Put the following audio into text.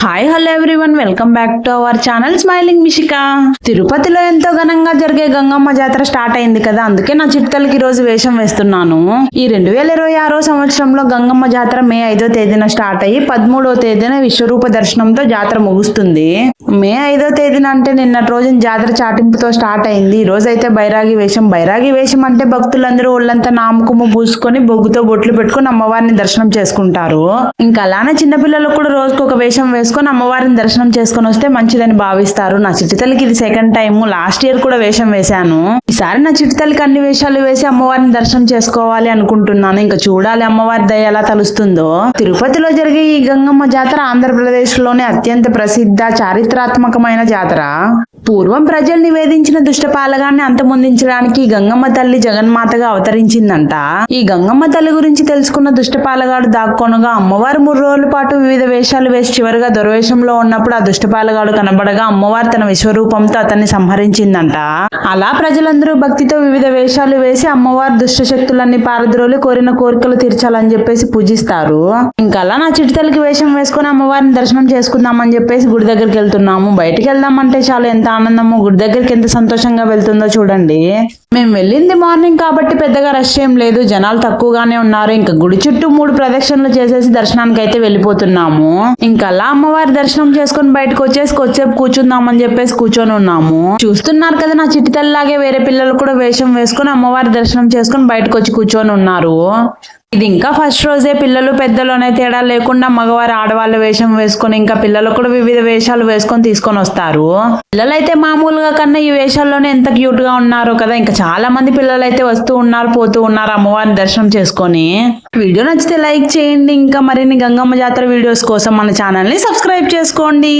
Hi hello everyone, welcome back to our channel smiling Mishika. తిరుపతిలో ఎంతో ఘనంగా జరిగే గంగమ్మ జాతర స్టార్ట్ అయింది కదా, అందుకే నా చిట్తలకి ఈ రోజు వేషం వేస్తున్నాను. ఈ 2026 సంవత్సరంలో గంగమ్మ జాతర మే 5వ తేదీన స్టార్ట్ అయ్యి 13వ తేదీన విశ్వరూప దర్శనంతో జాతర ముగుస్తుంది. మే 5వ తేదీన అంటే నిన్నటి రోజున జాతర చాటింపుతో స్టార్ట్ అయింది. ఈ రోజు అయితే బైరాగి వేషం అంటే భక్తులందరూ ఒళ్ళంతా నామకుము పూసుకొని బొగ్గుతో బొట్లు పెట్టుకుని అమ్మవారిని దర్శనం చేసుకుంటారు. ఇంకా అలానే చిన్నపిల్లలకు కూడా రోజుకు ఒక వేషం వేసుకొని అమ్మవారిని దర్శనం చేసుకుని వస్తే మంచిదని భావిస్తారు. నా చిట్టితల్లికి ఇది సెకండ్ టైం. లాస్ట్ ఇయర్ కూడా వేషం వేశాను. ఈసారి నా చిట్టితల్లికి అన్ని వేషాలు వేసి అమ్మవారిని దర్శనం చేసుకోవాలి అనుకుంటున్నాను. ఇంకా చూడాలి అమ్మవారి దయ ఎలా తలుస్తుందో. తిరుపతిలో జరిగే ఈ గంగమ్మ జాతర ఆంధ్రప్రదేశ్ లోనే అత్యంత ప్రసిద్ధ చారిత్రాత్మకమైన జాతర. పూర్వం ప్రజలు నివేదించిన దుష్టపాలగాన్ని అంతమొందించడానికి గంగమ్మ తల్లి జగన్మాతగా అవతరించిందంట. ఈ గంగమ్మ తల్లి గురించి తెలుసుకున్న దుష్టపాలగాడు దాక్కొనగా అమ్మవారు 3 రోజుల పాటు వివిధ వేషాలు వేసి చివరిగా దుర్వేషంలో ఉన్నప్పుడు ఆ దుష్టపాలగాడు కనబడగా అమ్మవారు తన విశ్వరూపంతో అతన్ని సంహరించిందంట. అలా ప్రజలందరూ భక్తితో వివిధ వేషాలు వేసి అమ్మవారు దుష్ట శక్తులన్నీ పారద్రోలి కోరిన కోరికలు తీర్చాలని చెప్పేసి పూజిస్తారు. ఇంకా అలా నా చిట్టితల్లికి వేషం వేసుకుని అమ్మవారిని దర్శనం చేసుకుందామని చెప్పేసి గుడి దగ్గరికి వెళ్తున్నాము. బయటికి వెళ్దామంటే చాలా ఎంత ఆనందము, గుడి దగ్గరికి ఎంత సంతోషంగా వెళ్తుందో చూడండి. మేము వెళ్ళింది మార్నింగ్ కాబట్టి పెద్దగా రష్ ఏం లేదు, జనాలు తక్కువగానే ఉన్నారు. ఇంకా గుడి చుట్టూ 3 ప్రదక్షిణలు చేసేసి దర్శనానికి అయితే వెళ్ళిపోతున్నాము. ఇంకా అలా అమ్మవారి దర్శనం చేసుకుని బయటకు వచ్చేసి కొద్దిసేపు కూర్చుందామని చెప్పేసి కూర్చొని ఉన్నాము. చూస్తున్నారు కదా, నా చిట్టితల్లిలాగే వేరే పిల్లలు కూడా వేషం వేసుకుని అమ్మవారి దర్శనం చేసుకుని బయటకు వచ్చి కూర్చొని ఉన్నారు. ఇది ఇంకా ఫస్ట్ రోజే. పిల్లలు పెద్దలు అనే తేడా లేకుండా మగవారు ఆడవాళ్ళ వేషం వేసుకొని ఇంకా పిల్లలు కూడా వివిధ వేషాలు వేసుకొని తీసుకొని వస్తారు. పిల్లలైతే మామూలుగా కన్నా ఈ వేషాల్లోనే ఎంత క్యూట్ గా ఉన్నారో కదా. ఇంకా చాలా మంది పిల్లలు అయితే వస్తూ ఉన్నారు, పోతూ ఉన్నారు అమ్మవారిని దర్శనం చేసుకొని. వీడియో నచ్చితే లైక్ చేయండి. ఇంకా మరిన్ని గంగమ్మ జాతర వీడియోస్ కోసం మన ఛానల్ ని సబ్స్క్రైబ్ చేసుకోండి.